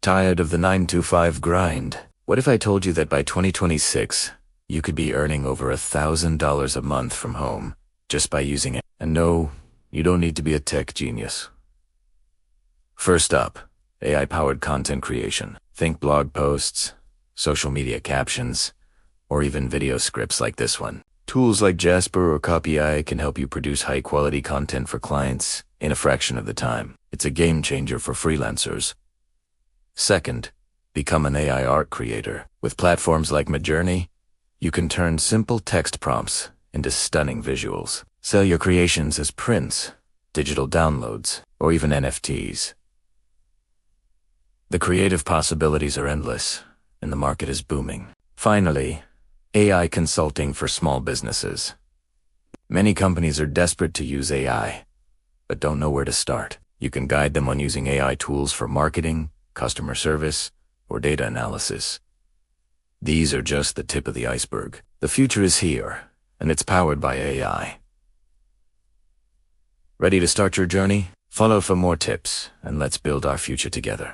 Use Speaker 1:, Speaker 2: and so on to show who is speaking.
Speaker 1: Tired of the 9 to 5 grind? What if I told you that by 2026, you could be earning over $1,000 a month from home just by using it? And no, you don't need to be a tech genius. First up, AI-powered content creation. Think blog posts, social media captions, or even video scripts like this one. Tools like Jasper or Copy.ai can help you produce high-quality content for clients in a fraction of the time. It's a game changer for freelancers. Second, become an AI art creator. With platforms like Midjourney, you can turn simple text prompts into stunning visuals. Sell your creations as prints, digital downloads, or even NFTs. The creative possibilities are endless, and the market is booming. Finally, AI consulting for small businesses. Many companies are desperate to use AI, but don't know where to start. You can guide them on using AI tools for marketing, customer service, or data analysis. These are just the tip of the iceberg. The future is here, and it's powered by AI. Ready to start your journey? Follow for more tips, and let's build our future together.